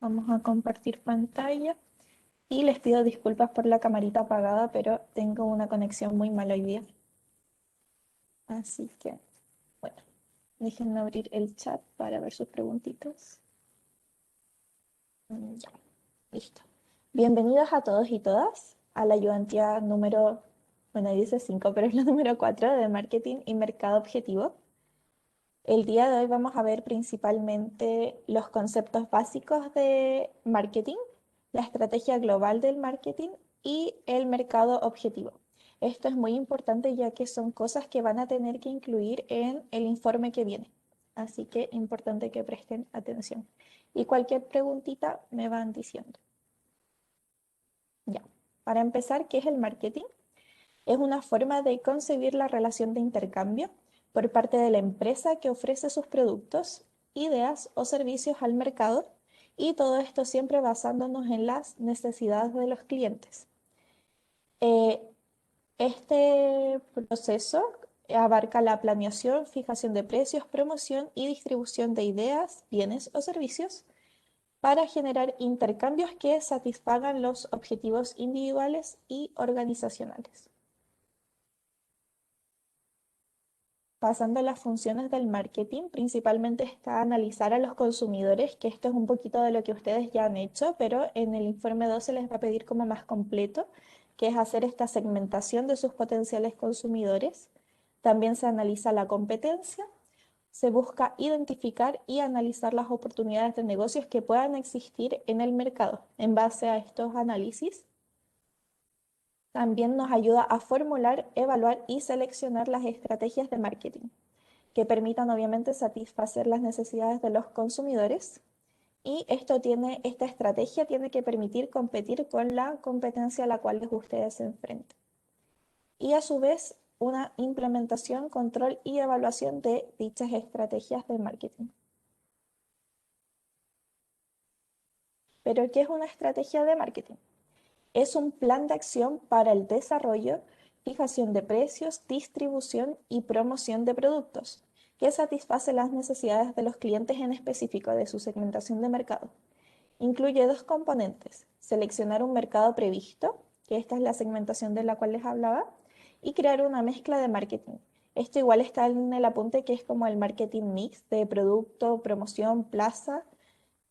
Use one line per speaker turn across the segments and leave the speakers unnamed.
Vamos a compartir pantalla y les pido disculpas por la camarita apagada, pero tengo una conexión muy mala hoy día. Así que, bueno, déjenme abrir el chat para ver sus preguntitas. Ya, listo. Bienvenidos a todos y todas a la ayudantía número, bueno, ahí dice 5, pero es la número 4 de Marketing y Mercado Objetivo. El día de hoy vamos a ver principalmente los conceptos básicos de marketing, la estrategia global del marketing y el mercado objetivo. Esto es muy importante ya que son cosas que van a tener que incluir en el informe que viene. Así que importante que presten atención. Y cualquier preguntita me van diciendo. Ya. Para empezar, ¿qué es el marketing? Es una forma de concebir la relación de intercambio por parte de la empresa que ofrece sus productos, ideas o servicios al mercado, y todo esto siempre basándonos en las necesidades de los clientes. Eh, este proceso abarca la planeación, fijación de precios, promoción y distribución de ideas, bienes o servicios para generar intercambios que satisfagan los objetivos individuales y organizacionales. Pasando a las funciones del marketing, principalmente está analizar a los consumidores, que esto es un poquito de lo que ustedes ya han hecho, pero en el informe 2 se les va a pedir como más completo, que es hacer esta segmentación de sus potenciales consumidores. También se analiza la competencia, se busca identificar y analizar las oportunidades de negocios que puedan existir en el mercado. En base a estos análisis, también nos ayuda a formular, evaluar y seleccionar las estrategias de marketing que permitan obviamente satisfacer las necesidades de los consumidores. Y esta estrategia tiene que permitir competir con la competencia a la cual ustedes se enfrentan. Y a su vez, una implementación, control y evaluación de dichas estrategias de marketing. Pero, ¿qué es una estrategia de marketing? Es un plan de acción para el desarrollo, fijación de precios, distribución y promoción de productos, que satisface las necesidades de los clientes en específico de su segmentación de mercado. Incluye dos componentes: seleccionar un mercado previsto, que esta es la segmentación de la cual les hablaba, y crear una mezcla de marketing. Esto igual está en el apunte que es como el marketing mix de producto, promoción, plaza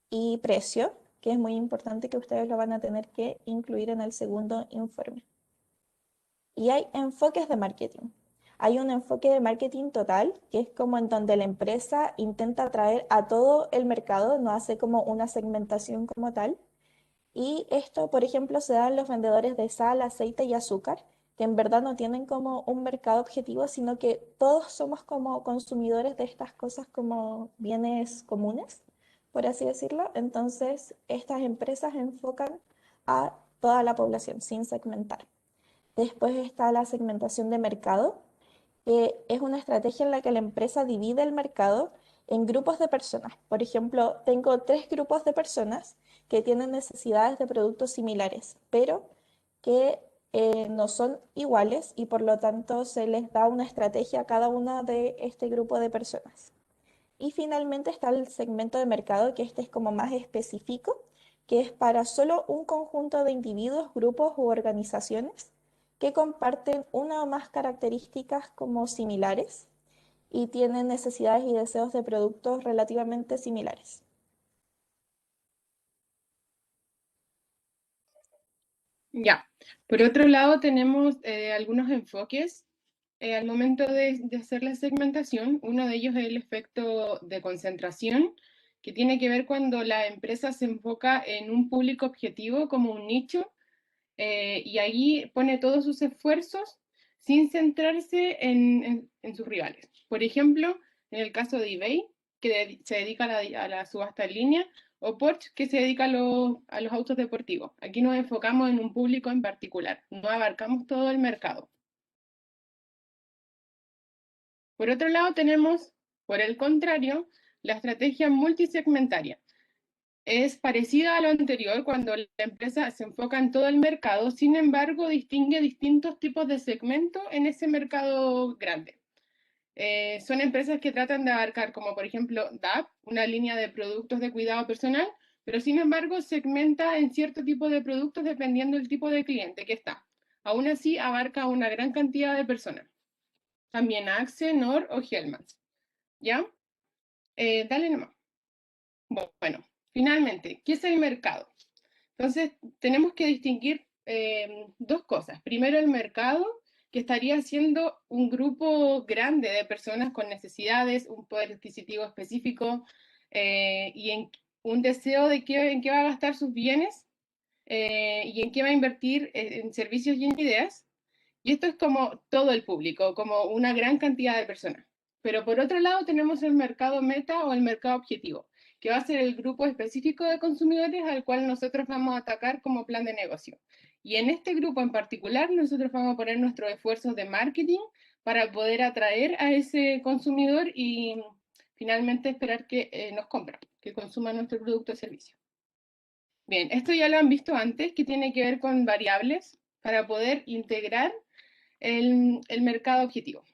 y precio, que es muy importante que ustedes lo van a tener que incluir en el segundo informe. Y hay enfoques de marketing. Hay un enfoque de marketing total, que es como en donde la empresa intenta atraer a todo el mercado, no hace como una segmentación como tal. Y esto, por ejemplo, se da en los vendedores de sal, aceite y azúcar, que en verdad no tienen como un mercado objetivo, sino que todos somos como consumidores de estas cosas como bienes comunes, por así decirlo. Entonces, estas empresas enfocan a toda la población sin segmentar. Después está la segmentación de mercado, que es una estrategia en la que la empresa divide el mercado en grupos de personas. Por ejemplo, tengo tres grupos de personas que tienen necesidades de productos similares, pero que no son iguales y por lo tanto se les da una estrategia a cada una de este grupo de personas. Y finalmente está el segmento de mercado, que este es como más específico, que es para solo un conjunto de individuos, grupos u organizaciones que comparten una o más características como similares y tienen necesidades y deseos de productos relativamente similares.
Ya. Por otro lado, tenemos algunos enfoques al momento de hacer la segmentación. Uno de ellos es el efecto de concentración, que tiene que ver cuando la empresa se enfoca en un público objetivo como un nicho y ahí pone todos sus esfuerzos sin centrarse en sus rivales. Por ejemplo, en el caso de eBay, que se dedica a la subasta en línea, o Porsche, que se dedica a los autos deportivos. Aquí nos enfocamos en un público en particular, no abarcamos todo el mercado. Por otro lado, tenemos, por el contrario, la estrategia multisegmentaria. Es parecida a lo anterior cuando la empresa se enfoca en todo el mercado, sin embargo, distingue distintos tipos de segmentos en ese mercado grande. Son empresas que tratan de abarcar, como por ejemplo DAP, una línea de productos de cuidado personal, pero sin embargo segmenta en cierto tipo de productos dependiendo del tipo de cliente que está. Aún así abarca una gran cantidad de personas. También Axe, Nor o Hellmann's. ¿Ya? Dale nomás. Bueno, finalmente, ¿qué es el mercado? Entonces, tenemos que distinguir dos cosas. Primero, el mercado, que estaría siendo un grupo grande de personas con necesidades, un poder adquisitivo específico y un deseo de en qué va a gastar sus bienes y en qué va a invertir en servicios y en ideas. Y esto es como todo el público, como una gran cantidad de personas. Pero por otro lado tenemos el mercado meta o el mercado objetivo, que va a ser el grupo específico de consumidores al cual nosotros vamos a atacar como plan de negocio. Y en este grupo en particular nosotros vamos a poner nuestros esfuerzos de marketing para poder atraer a ese consumidor y finalmente esperar que nos compre, que consuma nuestro producto o servicio. Bien, esto ya lo han visto antes, que tiene que ver con variables para poder integrar el mercado objetivo.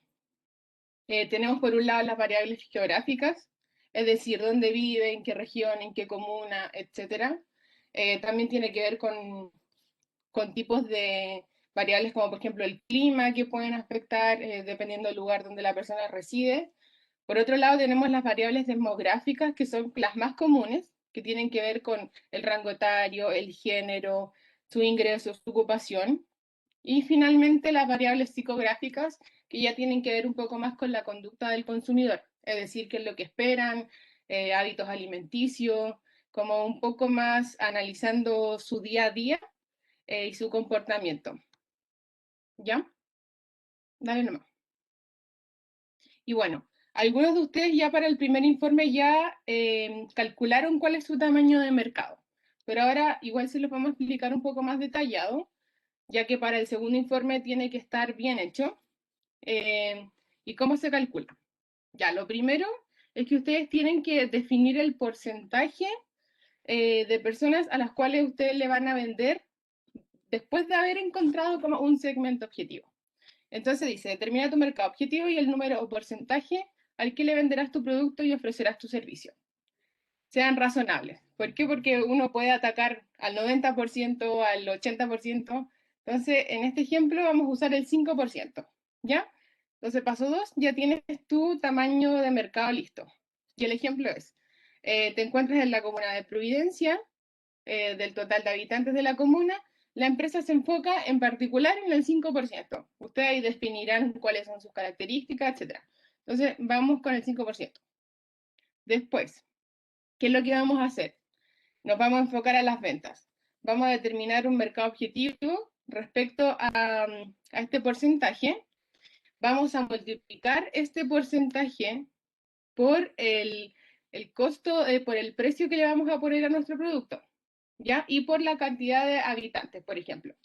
Tenemos por un lado las variables geográficas, es decir, dónde vive, en qué región, en qué comuna, etc. También tiene que ver con tipos de variables como por ejemplo el clima que pueden afectar dependiendo del lugar donde la persona reside. Por otro lado tenemos las variables demográficas que son las más comunes, que tienen que ver con el rango etario, el género, su ingreso, su ocupación. Y finalmente las variables psicográficas, que ya tienen que ver un poco más con la conducta del consumidor, es decir, qué es lo que esperan, hábitos alimenticios, como un poco más analizando su día a día y su comportamiento. ¿Ya? Dale nomás. Y bueno, algunos de ustedes ya para el primer informe ya calcularon cuál es su tamaño de mercado, pero ahora igual se lo vamos a explicar un poco más detallado, ya que para el segundo informe tiene que estar bien hecho. ¿Y cómo se calcula? Ya, lo primero es que ustedes tienen que definir el porcentaje de personas a las cuales ustedes le van a vender después de haber encontrado como un segmento objetivo. Entonces dice, determina tu mercado objetivo y el número o porcentaje al que le venderás tu producto y ofrecerás tu servicio. Sean razonables. ¿Por qué? Porque uno puede atacar al 90%, al 80%. Entonces, en este ejemplo vamos a usar el 5%. ¿Ya? Entonces, paso 2, ya tienes tu tamaño de mercado listo. Y el ejemplo es, te encuentras en la comuna de Providencia, del total de habitantes de la comuna, la empresa se enfoca en particular en el 5%. Ustedes ahí definirán cuáles son sus características, etc. Entonces, vamos con el 5%. Después, ¿qué es lo que vamos a hacer? Nos vamos a enfocar a las ventas. Vamos a determinar un mercado objetivo respecto a este porcentaje. Vamos a multiplicar este porcentaje por el costo, por el precio que le vamos a poner a nuestro producto, ¿ya? Y por la cantidad de habitantes, por ejemplo.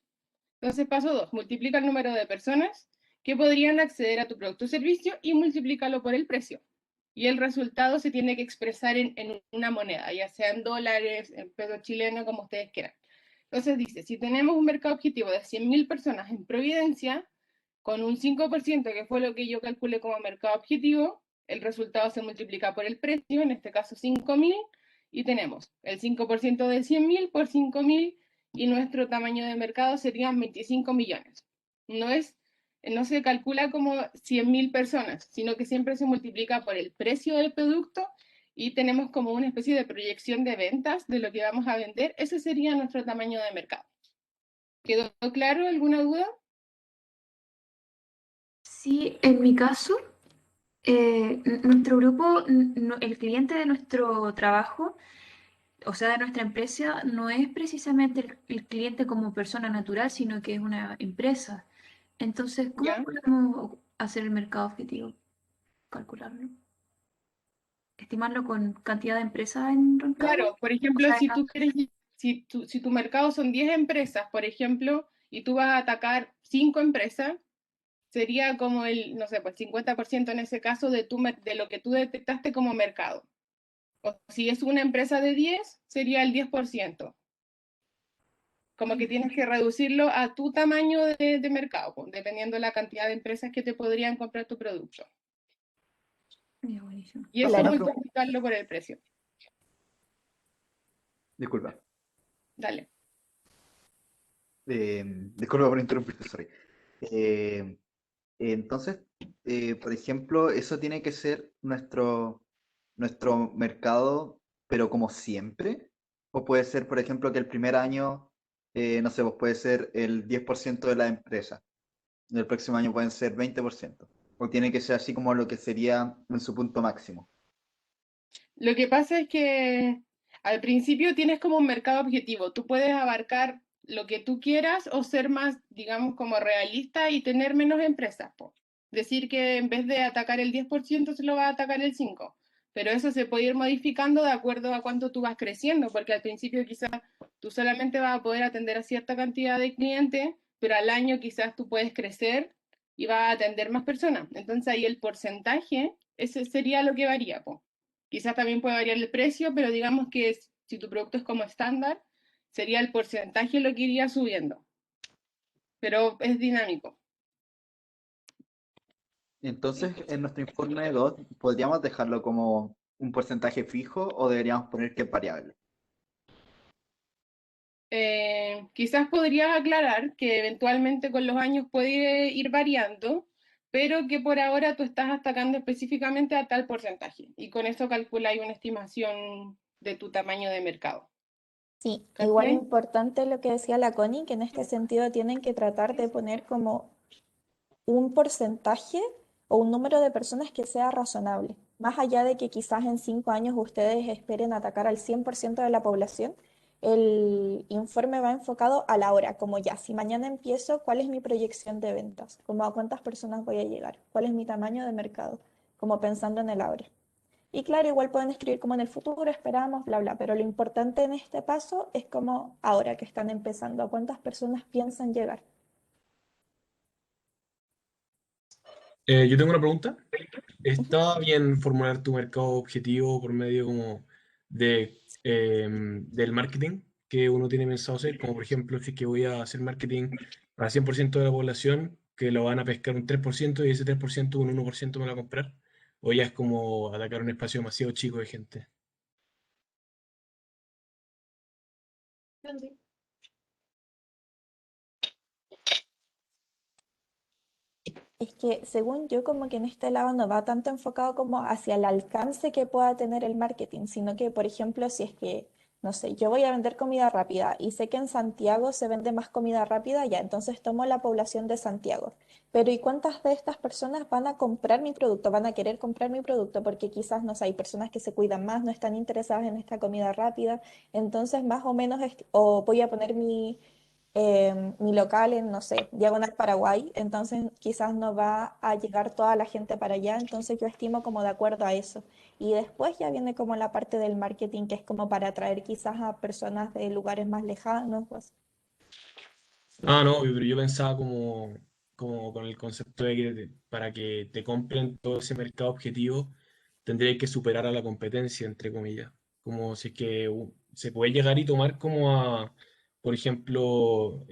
Entonces, paso 2, multiplica el número de personas que podrían acceder a tu producto o servicio y multiplícalo por el precio. Y el resultado se tiene que expresar en una moneda, ya sea en dólares, en peso chileno, como ustedes quieran. Entonces dice, si tenemos un mercado objetivo de 100.000 personas en Providencia, con un 5%, que fue lo que yo calculé como mercado objetivo, el resultado se multiplica por el precio, en este caso 5.000, y tenemos el 5% de 100.000 por 5.000, y nuestro tamaño de mercado serían 25 millones. No se calcula como 100.000 personas, sino que siempre se multiplica por el precio del producto y tenemos como una especie de proyección de ventas de lo que vamos a vender. Ese sería nuestro tamaño de mercado. ¿Quedó claro? ¿Alguna duda?
Sí, en mi caso, nuestro grupo, el cliente de nuestro trabajo, o sea, de nuestra empresa, no es precisamente el cliente como persona natural, sino que es una empresa. Entonces, ¿cómo
¿Ya?
podemos hacer el mercado objetivo? Calcularlo. Estimarlo con cantidad de empresas en Rancagua.
Claro, por
O
ejemplo,
sea,
si tú quieres, si tu mercado son 10 empresas, por ejemplo, y tú vas a atacar 5 empresas, sería como el, no sé, pues 50% en ese caso de lo que tú detectaste como mercado. O si es una empresa de 10, sería el 10%. Como que tienes que reducirlo a tu tamaño de mercado, pues, dependiendo de la cantidad de empresas que te podrían comprar tu producto.
ya, buenísimo.
Y eso
Claro.
multiplicarlo por el precio.
Disculpa.
Dale.
Disculpa por interrumpirte, sorry. Eh, entonces, por ejemplo, eso tiene que ser nuestro mercado, pero como siempre. O puede ser, por ejemplo, que el primer año, no sé, pues puede ser el 10% de la empresa. Y el próximo año pueden ser 20%. O tiene que ser así como lo que sería en su punto máximo.
Lo que pasa es que al principio tienes como un mercado objetivo. Tú puedes abarcar lo que tú quieras o ser más, digamos, como realista y tener menos empresas, po. Decir que en vez de atacar el 10% se lo va a atacar el 5%. Pero eso se puede ir modificando de acuerdo a cuánto tú vas creciendo, porque al principio quizás tú solamente vas a poder atender a cierta cantidad de clientes, pero al año quizás tú puedes crecer y vas a atender más personas. Entonces ahí el porcentaje, ese sería lo que varía, po. Quizás también puede variar el precio, pero digamos que si tu producto es como estándar, sería el porcentaje lo que iría subiendo. Pero es dinámico.
Entonces, en nuestro informe de DOT, ¿podríamos dejarlo como un porcentaje fijo o deberíamos poner que es variable?
Quizás podrías aclarar que eventualmente con los años puede ir variando, pero que por ahora tú estás atacando específicamente a tal porcentaje. Y con eso calculáis una estimación de tu tamaño de mercado.
Sí, igual
¿Cachai?
importante lo que decía la Connie, que en este sentido tienen que tratar de poner como un porcentaje o un número de personas que sea razonable. Más allá de que quizás en 5 años ustedes esperen atacar al 100% de la población, el informe va enfocado a la hora, como ya, si mañana empiezo, ¿cuál es mi proyección de ventas? Como a cuántas personas voy a llegar, cuál es mi tamaño de mercado, como pensando en el ahora. Y claro, igual pueden escribir como en el futuro, esperamos, bla, bla, pero lo importante en este paso es como ahora que están empezando, a cuántas personas piensan llegar.
Yo tengo una pregunta. ¿Está bien formular tu mercado objetivo por medio como del marketing que uno tiene pensado hacer? Como por ejemplo, si es que voy a hacer marketing para 100% de la población, que lo van a pescar un 3% y ese 3% un 1% me lo va a comprar. O ya es como atacar un espacio demasiado chico de gente.
Es que según yo, como que en este lado no va tanto enfocado como hacia el alcance que pueda tener el marketing, sino que, por ejemplo, si es que, no sé, yo voy a vender comida rápida y sé que en Santiago se vende más comida rápida, ya, entonces tomo la población de Santiago. Pero ¿y cuántas de estas personas van a comprar mi producto, van a querer comprar mi producto? Porque quizás, no sé, hay personas que se cuidan más, no están interesadas en esta comida rápida, entonces más o menos, o voy a poner mi local en, no sé, Diagonal Paraguay, entonces quizás no va a llegar toda la gente para allá, entonces yo estimo como de acuerdo a eso. Y después ya viene como la parte del marketing, que es como para atraer quizás a personas de lugares más lejanos, pues.
Ah, no, pero yo pensaba como con el concepto de que para que te compren todo ese mercado objetivo, tendría que superar a la competencia, entre comillas. Como si es que se puede llegar y tomar como a, por ejemplo,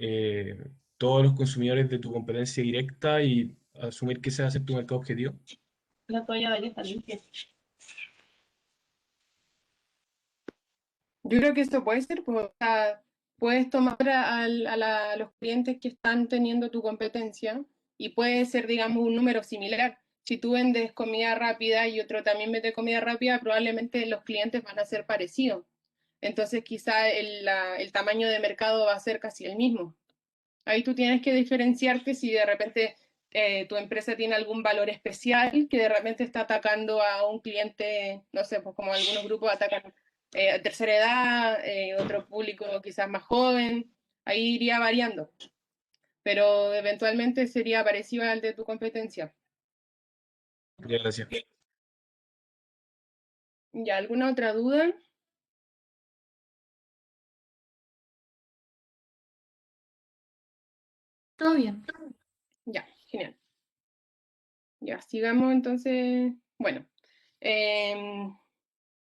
todos los consumidores de tu competencia directa y asumir que ese va a ser tu mercado objetivo.
La toalla de ahí está limpia. Yo creo que esto puede ser, pues, o sea, puedes tomar a los clientes que están teniendo tu competencia y puede ser, digamos, un número similar. Si tú vendes comida rápida y otro también vende comida rápida, probablemente los clientes van a ser parecidos. Entonces, quizá el tamaño de mercado va a ser casi el mismo. Ahí tú tienes que diferenciarte si de repente tu empresa tiene algún valor especial que de repente está atacando a un cliente, no sé, pues como algunos grupos atacan a tercera edad, otro público quizás más joven, ahí iría variando, pero eventualmente sería parecido al de tu competencia.
Ya, gracias.
¿Ya alguna otra duda?
Todo bien.
Ya, genial. Ya, sigamos entonces. Bueno, em,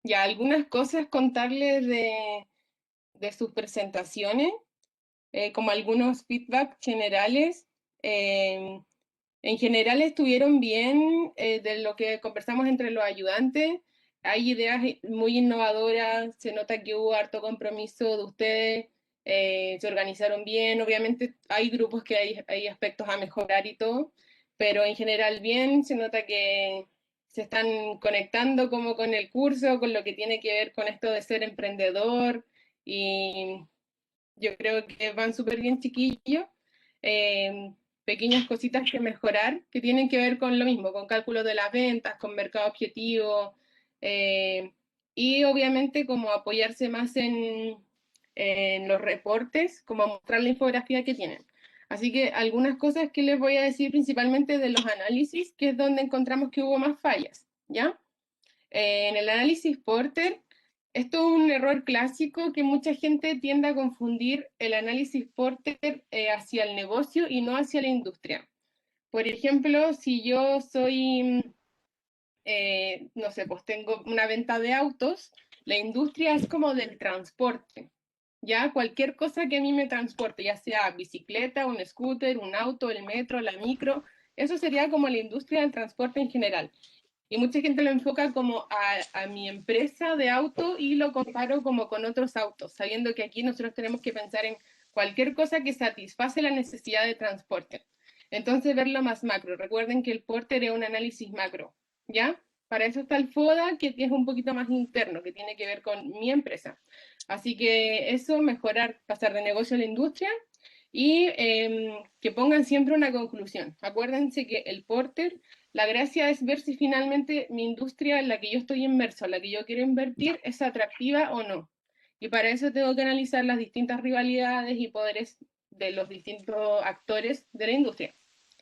ya algunas cosas contarles de sus presentaciones, como algunos feedback generales. Eh, en general estuvieron bien, de lo que conversamos entre los ayudantes. hay ideas muy innovadoras, se nota que hubo harto compromiso de ustedes, se organizaron bien, obviamente hay grupos que hay aspectos a mejorar y todo, pero en general bien, se nota que se están conectando como con el curso, con lo que tiene que ver con esto de ser emprendedor, y yo creo que van súper bien, chiquillos. Eh, Pequeñas cositas que mejorar, que tienen que ver con lo mismo, con cálculos de las ventas, con mercado objetivo, eh, y obviamente como apoyarse más en los reportes, como mostrar la infografía que tienen. Así que algunas cosas que les voy a decir principalmente de los análisis, que es donde encontramos que hubo más fallas, ¿ya? En el análisis Porter, esto es un error clásico que mucha gente tiende a confundir el análisis Porter hacia el negocio y no hacia la industria. Por ejemplo, si yo soy, no sé, pues tengo una venta de autos, la industria es como del transporte, ¿ya? Cualquier cosa que a mí me transporte, ya sea bicicleta, un scooter, un auto, el metro, la micro, eso sería como la industria del transporte en general. Y mucha gente lo enfoca como a mi empresa de auto y lo comparo como con otros autos, sabiendo que aquí nosotros tenemos que pensar en cualquier cosa que satisface la necesidad de transporte. Entonces, verlo más macro. Recuerden que el Porter es un análisis macro, ¿ya? Para eso está el FODA, que es un poquito más interno, que tiene que ver con mi empresa. Así que eso, mejorar, pasar de negocio a la industria y que pongan siempre una conclusión. Acuérdense que el Porter, la gracia es ver si finalmente mi industria en la que yo estoy inmerso, en la que yo quiero invertir, es atractiva o no. Y para eso tengo que analizar las distintas rivalidades y poderes de los distintos actores de la industria.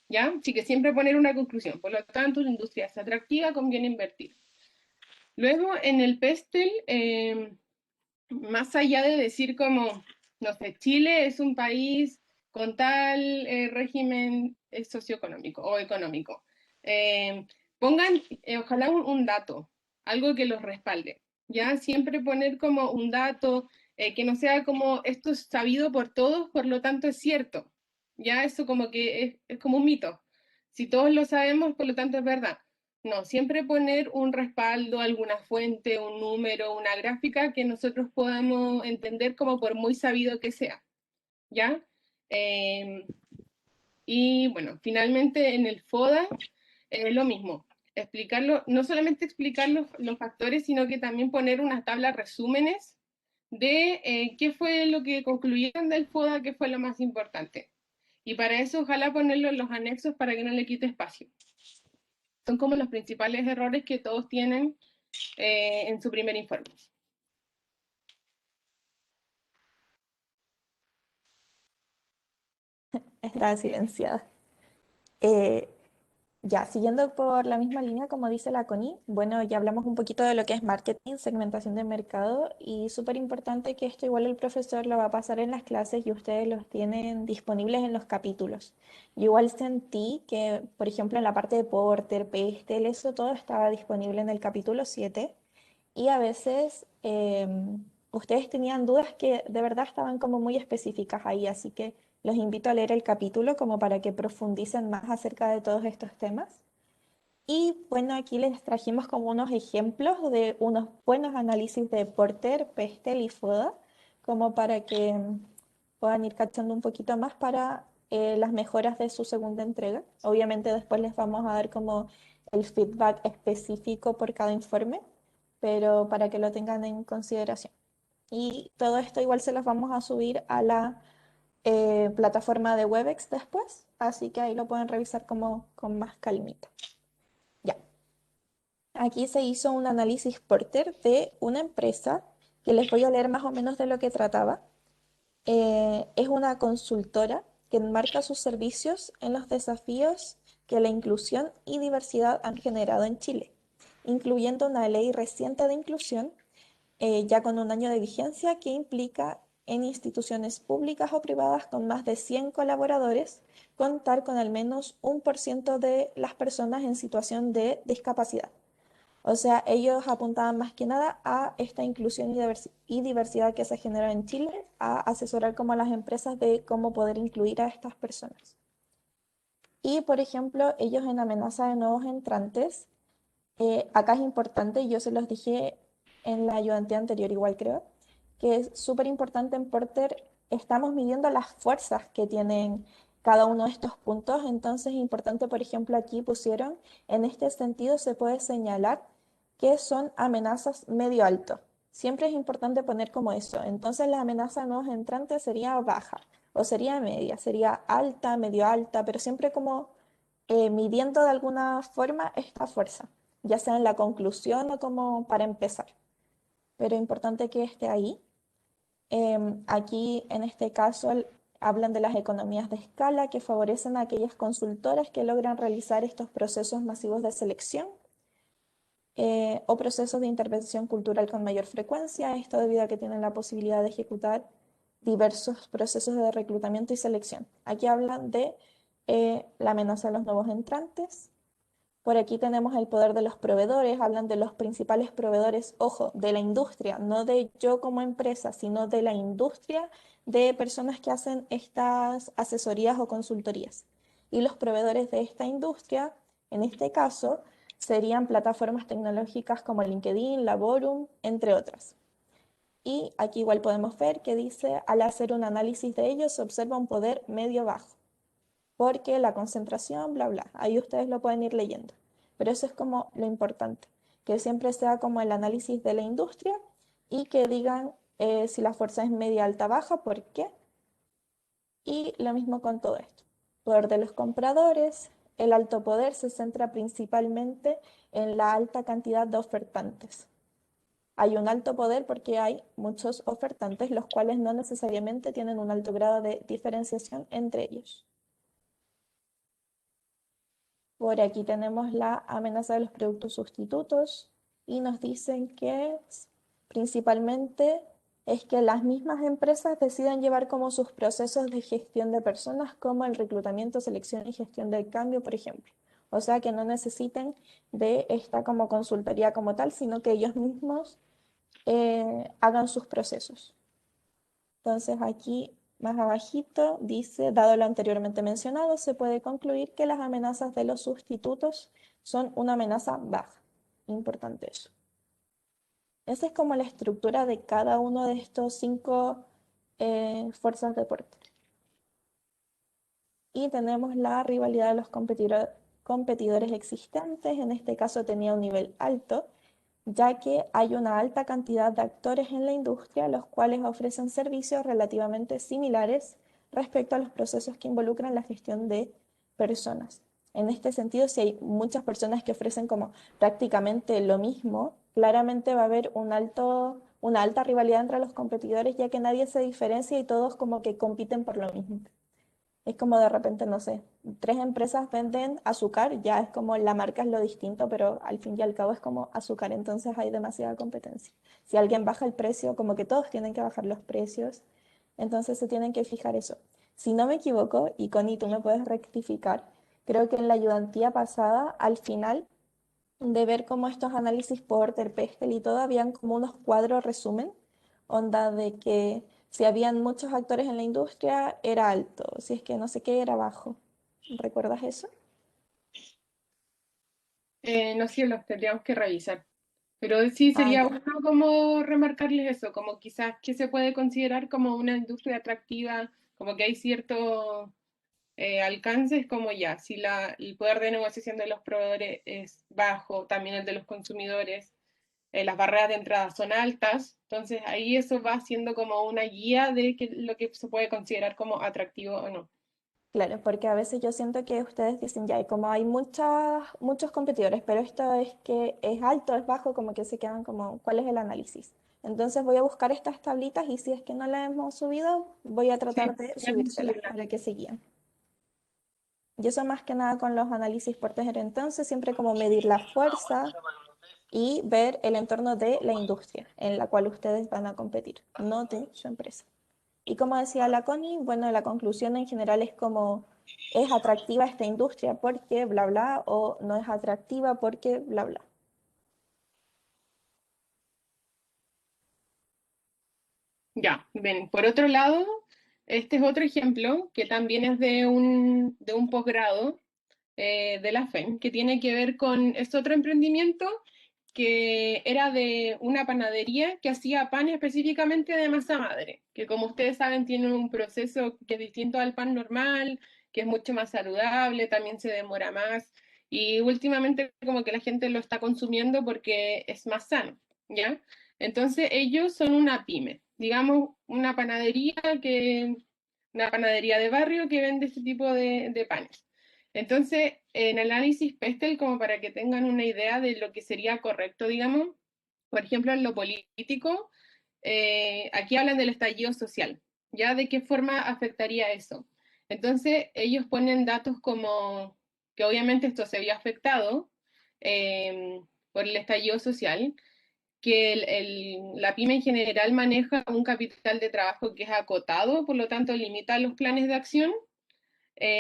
¿Ya? Así que siempre poner una conclusión. Por lo tanto, la industria es atractiva, conviene invertir. Luego, en el PESTEL, más allá de decir como, no sé, Chile es un país con tal régimen socioeconómico o económico, pongan, ojalá un dato, algo que los respalde, ¿ya? Siempre poner como un dato que no sea como, esto es sabido por todos, por lo tanto es cierto, ¿ya? Eso como que es como un mito. Si todos lo sabemos, por lo tanto es verdad. No, siempre poner un respaldo, alguna fuente, un número, una gráfica que nosotros podamos entender como por muy sabido que sea, ¿ya? Y bueno, finalmente en el FODA lo mismo, explicarlo, no solamente explicar los factores, sino que también poner unas tablas resúmenes de qué fue lo que concluyeron del FODA, qué fue lo más importante. Y para eso ojalá ponerlo en los anexos para que no le quite espacio. Son como los principales errores que todos tienen en su primer informe.
Estaba silenciada. Eh, ya, siguiendo por la misma línea, como dice la Connie, bueno, ya hablamos un poquito de lo que es marketing, segmentación de mercado, y súper importante que esto igual el profesor lo va a pasar en las clases y ustedes los tienen disponibles en los capítulos. Yo igual sentí que, por ejemplo, en la parte de Porter, Pestel, eso todo estaba disponible en el capítulo 7, y a veces ustedes tenían dudas que de verdad estaban como muy específicas ahí, así que los invito a leer el capítulo como para que profundicen más acerca de todos estos temas. Y bueno, aquí les trajimos como unos ejemplos de unos buenos análisis de Porter, Pestel y FODA, como para que puedan ir cachando un poquito más para las mejoras de su segunda entrega. Obviamente después les vamos a dar como el feedback específico por cada informe, pero para que lo tengan en consideración. Y todo esto igual se los vamos a subir a la plataforma de Webex después, así que ahí lo pueden revisar como con más calmita. Ya, aquí se hizo un análisis Porter de una empresa que les voy a leer más o menos de lo que trataba. Es una consultora que enmarca sus servicios en los desafíos que la inclusión y diversidad han generado en Chile, incluyendo una ley reciente de inclusión ya con un año de vigencia que implica en instituciones públicas o privadas con más de 100 colaboradores contar con al menos 1% de las personas en situación de discapacidad. O sea, ellos apuntaban más que nada a esta inclusión y diversidad que se genera en Chile, a asesorar como a las empresas de cómo poder incluir a estas personas. Y, por ejemplo, ellos en amenaza de nuevos entrantes Acá es importante, yo se los dije en la ayudantía anterior igual creo, que es súper importante en Porter, estamos midiendo las fuerzas que tienen cada uno de estos puntos, entonces es importante, por ejemplo, aquí pusieron, en este sentido se puede señalar que son amenazas medio alto. Siempre es importante poner como eso, entonces la amenaza a nuevos entrantes sería baja o sería media, sería alta, medio alta, pero siempre como midiendo de alguna forma esta fuerza, ya sea en la conclusión o como para empezar. Pero es importante que esté ahí. Aquí, en este caso, hablan de las economías de escala que favorecen a aquellas consultoras que logran realizar estos procesos masivos de selección o procesos de intervención cultural con mayor frecuencia, esto debido a que tienen la posibilidad de ejecutar diversos procesos de reclutamiento y selección. Aquí hablan de la amenaza de los nuevos entrantes. Por aquí tenemos el poder de los proveedores, hablan de los principales proveedores, ojo, de la industria, no de yo como empresa, sino de la industria de personas que hacen estas asesorías o consultorías. Y los proveedores de esta industria, en este caso, serían plataformas tecnológicas como LinkedIn, Laborum, entre otras. Y aquí igual podemos ver que dice, al hacer un análisis de ellos se observa un poder medio-bajo porque la concentración, bla, bla. Ahí ustedes lo pueden ir leyendo. Pero eso es como lo importante, que siempre sea como el análisis de la industria y que digan si la fuerza es media, alta, baja, por qué. Y lo mismo con todo esto. Poder de los compradores. El alto poder se centra principalmente en la alta cantidad de ofertantes. Hay un alto poder porque hay muchos ofertantes, los cuales no necesariamente tienen un alto grado de diferenciación entre ellos. Por aquí tenemos la amenaza de los productos sustitutos y nos dicen que principalmente es que las mismas empresas deciden llevar como sus procesos de gestión de personas como el reclutamiento, selección y gestión del cambio, por ejemplo. O sea, que no necesiten de esta como consultoría como tal, sino que ellos mismos hagan sus procesos. Entonces aquí más abajito dice, dado lo anteriormente mencionado, se puede concluir que las amenazas de los sustitutos son una amenaza baja. Importante eso. Esa es como la estructura de cada uno de estos 5 fuerzas de Porter. Y tenemos la rivalidad de los competidores existentes. En este caso tenía un nivel alto, ya que hay una alta cantidad de actores en la industria, los cuales ofrecen servicios relativamente similares respecto a los procesos que involucran la gestión de personas. En este sentido, si hay muchas personas que ofrecen como prácticamente lo mismo, claramente va a haber una alta rivalidad entre los competidores, ya que nadie se diferencia y todos como que compiten por lo mismo. Es como de repente, no sé, 3 empresas venden azúcar, ya es como la marca es lo distinto, pero al fin y al cabo es como azúcar, entonces hay demasiada competencia. Si alguien baja el precio, como que todos tienen que bajar los precios, entonces se tienen que fijar eso. Si no me equivoco, y Connie, tú me puedes rectificar, creo que en la ayudantía pasada, al final de ver cómo estos análisis por Pestel y todo, habían como unos cuadros resumen, onda de que si habían muchos actores en la industria era alto, si es que no sé qué era bajo. ¿Recuerdas eso?
No sé, los tendríamos que revisar. Pero sí
Ah,
sería
ya.
bueno como remarcarles eso, como quizás que se puede considerar como una industria atractiva, como que hay ciertos alcances, como ya, si el poder de negociación de los proveedores es bajo, también el de los consumidores, las barreras de entrada son altas, entonces ahí eso va siendo como una guía de lo que se puede considerar como atractivo o no.
Claro, porque a veces yo siento que ustedes dicen ya, y como hay muchos competidores, pero esto es que es alto, es bajo, como que se quedan como, ¿cuál es el análisis? Entonces voy a buscar estas tablitas y si es que no las hemos subido, voy a
Sí,
tratar de subírselas para que se guíen. Y eso más que nada con los análisis por tejer entonces, siempre como medir la fuerza y ver el entorno de la industria en la cual ustedes van a competir, no de su empresa. Y como decía la Connie, bueno, la conclusión en general es como es atractiva esta industria porque bla bla o no es atractiva porque bla bla.
ya, ven, por otro lado, este es otro ejemplo que también es de un posgrado de la FEM, que tiene que ver con este otro emprendimiento que era de una panadería que hacía pan específicamente de masa madre, que como ustedes saben tiene un proceso que es distinto al pan normal, que es mucho más saludable, también se demora más, y últimamente como que la gente lo está consumiendo porque es más sano, ¿ya? Entonces ellos son una pyme, digamos una panadería de barrio que vende este tipo de panes. Entonces, en el análisis Pestel, como para que tengan una idea de lo que sería correcto, digamos, por ejemplo, en lo político, aquí hablan del estallido social, ¿ya? ¿De qué forma afectaría eso? Entonces, ellos ponen datos como que obviamente esto se había afectado por el estallido social, que la pyme en general maneja un capital de trabajo que es acotado, por lo tanto limita los planes de acción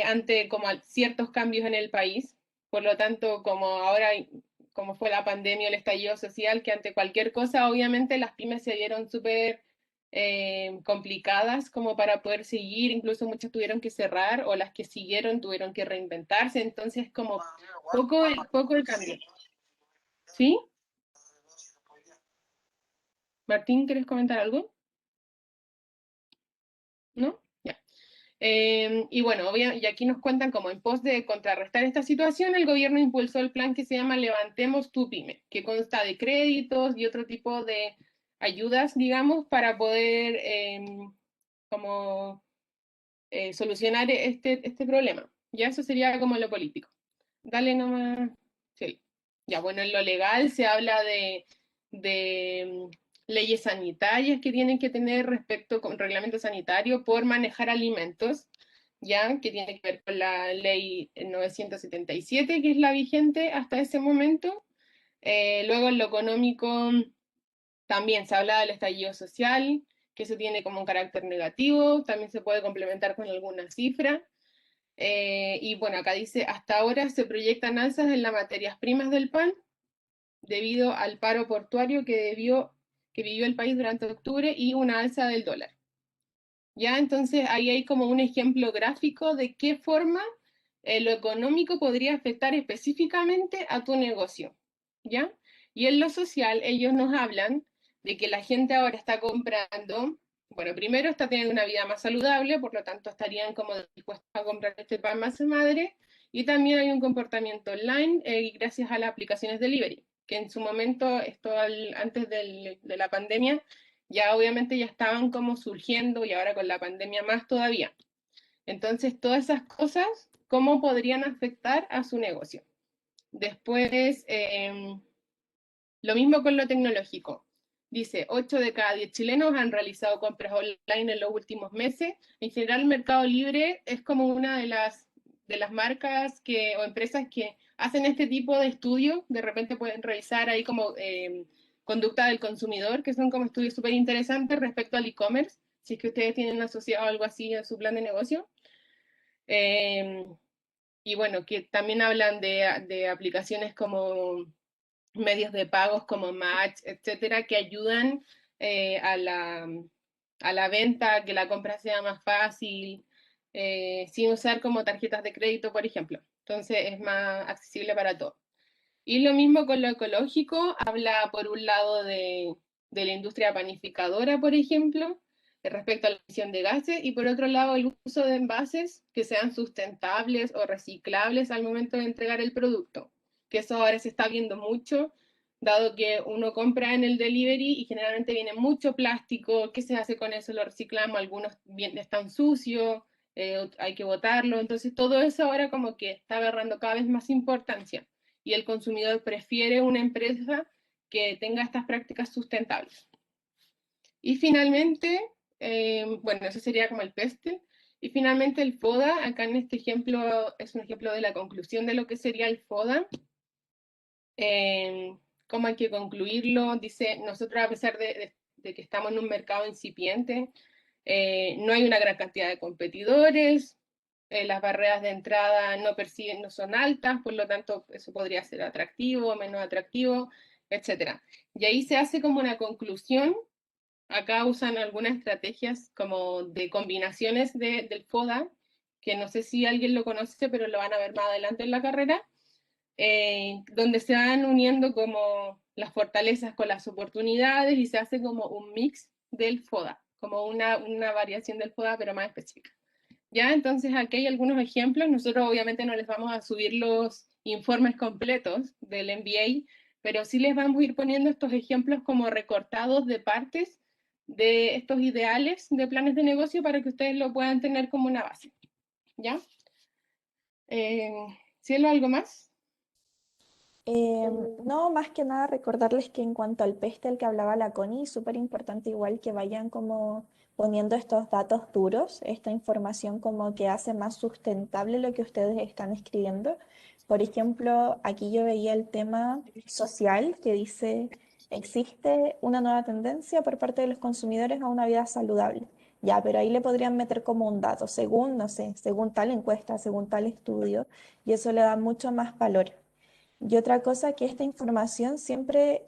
ante como ciertos cambios en el país. Por lo tanto, como ahora, como fue la pandemia, el estallido social, que ante cualquier cosa, obviamente las pymes se vieron súper complicadas como para poder seguir, incluso muchas tuvieron que cerrar o las que siguieron tuvieron que reinventarse, entonces como poco el cambio. ¿Sí? Martín, ¿quieres comentar algo? ¿No? Ya. Y bueno, y aquí nos cuentan como en pos de contrarrestar esta situación, el gobierno impulsó el plan que se llama Levantemos tu Pyme, que consta de créditos y otro tipo de ayudas, digamos, para poder como solucionar este problema. Ya eso sería como lo político. Dale nomás. Sí. Ya, bueno, en lo legal se habla de leyes sanitarias que tienen que tener respecto con reglamento sanitario por manejar alimentos, ya que tiene que ver con la ley 977, que es la vigente hasta ese momento. Luego en lo económico también se habla del estallido social, que eso tiene como un carácter negativo, también se puede complementar con alguna cifra. Y bueno, acá dice, hasta ahora se proyectan alzas en las materias primas del pan debido al paro portuario que vivió el país durante octubre y una alza del dólar. ¿Ya? Entonces ahí hay como un ejemplo gráfico de qué forma lo económico podría afectar específicamente a tu negocio. ¿Ya? Y en lo social ellos nos hablan de que la gente ahora está comprando, bueno, primero está teniendo una vida más saludable, por lo tanto estarían como dispuestos a comprar este pan masa madre, y también hay un comportamiento online gracias a las aplicaciones delivery, que en su momento, antes de la pandemia, ya obviamente ya estaban como surgiendo y ahora con la pandemia más todavía. Entonces, todas esas cosas, ¿cómo podrían afectar a su negocio? Después, lo mismo con lo tecnológico. Dice, 8 de cada 10 chilenos han realizado compras online en los últimos meses. En general, Mercado Libre es como una de las marcas o empresas que hacen este tipo de estudios. De repente pueden realizar ahí como conducta del consumidor, que son como estudios súper interesantes respecto al e-commerce, si es que ustedes tienen asociado algo así a su plan de negocio. Y bueno, que también hablan de aplicaciones como medios de pagos como Match, etcétera, que ayudan a la venta, que la compra sea más fácil, sin usar como tarjetas de crédito, por ejemplo. Entonces es más accesible para todos. Y lo mismo con lo ecológico, habla por un lado de la industria panificadora, por ejemplo, respecto a la emisión de gases, y por otro lado el uso de envases que sean sustentables o reciclables al momento de entregar el producto, que eso ahora se está viendo mucho, dado que uno compra en el delivery y generalmente viene mucho plástico. ¿Qué se hace con eso? Lo reciclamos, algunos están sucios, hay que botarlo, entonces todo eso ahora como que está agarrando cada vez más importancia y el consumidor prefiere una empresa que tenga estas prácticas sustentables. Y finalmente, bueno, eso sería como el PESTEL. Y finalmente el FODA, acá en este ejemplo es un ejemplo de la conclusión de lo que sería el FODA. ¿Cómo hay que concluirlo? Dice, nosotros a pesar de que estamos en un mercado incipiente, no hay una gran cantidad de competidores, las barreras de entrada no son altas, por lo tanto eso podría ser atractivo, menos atractivo, etc. Y ahí se hace como una conclusión. Acá usan algunas estrategias como de combinaciones del FODA, que no sé si alguien lo conoce, pero lo van a ver más adelante en la carrera, donde se van uniendo como las fortalezas con las oportunidades y se hace como un mix del FODA, como una variación del FODA, pero más específica. ¿Ya? Entonces aquí hay algunos ejemplos. Nosotros obviamente no les vamos a subir los informes completos del MBA, pero sí les vamos a ir poniendo estos ejemplos como recortados de partes de estos ideales de planes de negocio para que ustedes lo puedan tener como una base. ¿Ya? ¿Cielo, algo más?
No, más que nada recordarles que en cuanto al peste del que hablaba la Connie, súper importante igual que vayan como poniendo estos datos duros, esta información como que hace más sustentable lo que ustedes están escribiendo. Por ejemplo, aquí yo veía el tema social que dice, existe una nueva tendencia por parte de los consumidores a una vida saludable. Ya, pero ahí le podrían meter como un dato, según, no sé, según tal encuesta, según tal estudio, y eso le da mucho más valor. Y otra cosa que esta información siempre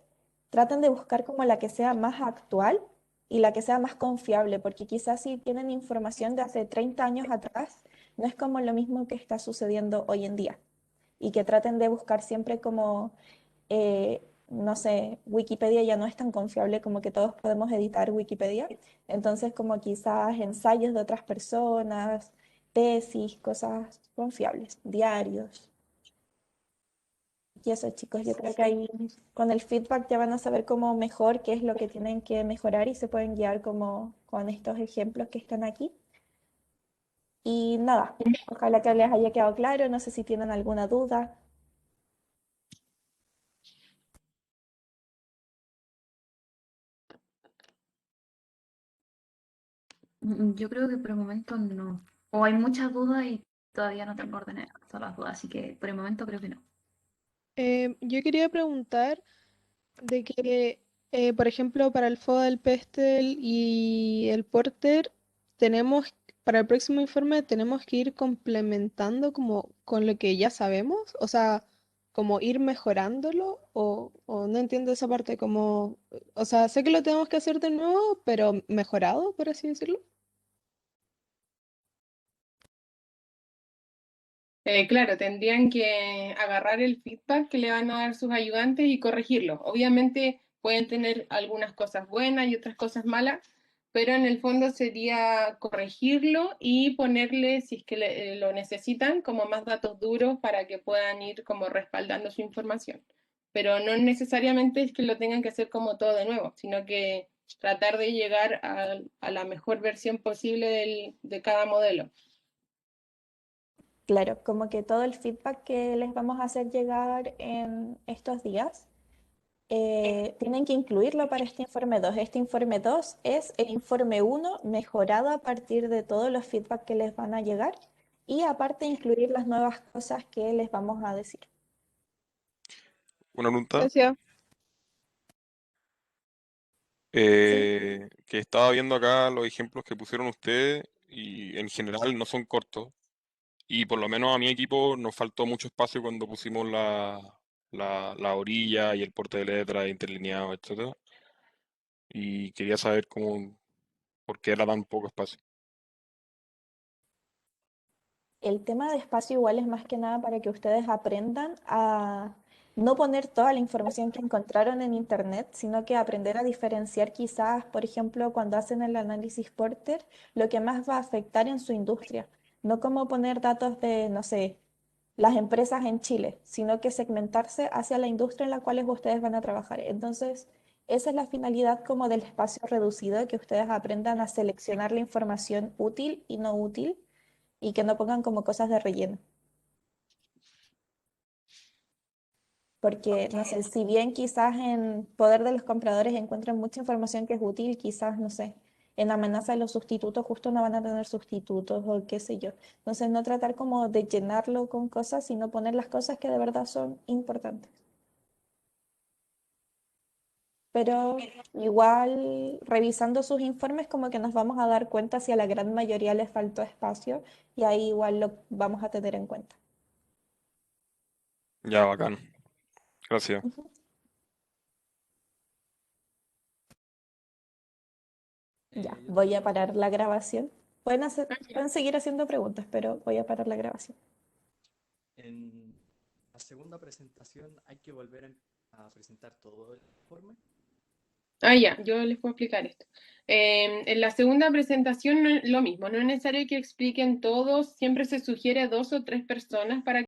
traten de buscar como la que sea más actual y la que sea más confiable, porque quizás si tienen información de hace 30 años atrás, no es como lo mismo que está sucediendo hoy en día. Y que traten de buscar siempre como, no sé, Wikipedia ya no es tan confiable como que todos podemos editar Wikipedia. Entonces como quizás ensayos de otras personas, tesis, cosas confiables, diarios. Y eso, chicos, yo creo que ahí con el feedback ya van a saber cómo mejor qué es lo que tienen que mejorar y se pueden guiar como con estos ejemplos que están aquí. Y nada, ojalá que les haya quedado claro, no sé si tienen alguna duda.
Yo creo que por el momento no. O hay muchas dudas y todavía no tengo ordenadas todas las dudas, así que por el momento creo que no.
Yo quería preguntar de que, por ejemplo, para el FODA, el PESTEL y el Porter, tenemos, para el próximo informe, tenemos que ir complementando como con lo que ya sabemos, o sea, como ir mejorándolo, o no entiendo esa parte, como, o sea, sé que lo tenemos que hacer de nuevo, pero mejorado, por así decirlo.
Claro, tendrían que agarrar el feedback que le van a dar sus ayudantes y corregirlo. Obviamente pueden tener algunas cosas buenas y otras cosas malas, pero en el fondo sería corregirlo y ponerle, si es que lo necesitan, como más datos duros para que puedan ir como respaldando su información. Pero no necesariamente es que lo tengan que hacer como todo de nuevo, sino que tratar de llegar a la mejor versión posible de cada modelo.
Claro, como que todo el feedback que les vamos a hacer llegar en estos días, tienen que incluirlo para este informe 2. Este informe 2 es el informe 1 mejorado a partir de todos los feedback que les van a llegar y aparte incluir las nuevas cosas que les vamos a decir.
Una pregunta
Gracias.
¿Sí?
que estaba viendo acá los ejemplos que pusieron ustedes y en general no son cortos y por lo menos a mi equipo nos faltó mucho espacio cuando pusimos la orilla y el porte de letra interlineado, etcétera. Y quería saber cómo, por qué era tan poco espacio.
El tema de espacio igual es más que nada para que ustedes aprendan a no poner toda la información que encontraron en internet, sino que aprender a diferenciar quizás, por ejemplo, cuando hacen el análisis Porter, lo que más va a afectar en su industria. No como poner datos de, no sé, las empresas en Chile, sino que segmentarse hacia la industria en la cual ustedes van a trabajar. Entonces, esa es la finalidad como del espacio reducido, que ustedes aprendan a seleccionar la información útil y no útil y que no pongan como cosas de relleno. Porque, no sé, si bien quizás en poder de los compradores encuentran mucha información que es útil, quizás, no sé, en amenaza de los sustitutos justo no van a tener sustitutos o qué sé yo. Entonces, no tratar como de llenarlo con cosas, sino poner las cosas que de verdad son importantes. Pero igual, revisando sus informes, como que nos vamos a dar cuenta si a la gran mayoría les faltó espacio y ahí igual lo vamos a tener en cuenta.
Ya, bacán. Gracias.
Ujú. Ya, voy a parar la grabación. Pueden seguir haciendo preguntas, pero voy a parar la grabación.
En la segunda presentación hay que volver a presentar todo el informe.
Ya, yo les puedo explicar esto. En la segunda presentación lo mismo, no es necesario que expliquen todos, siempre se sugiere 2 o 3 personas para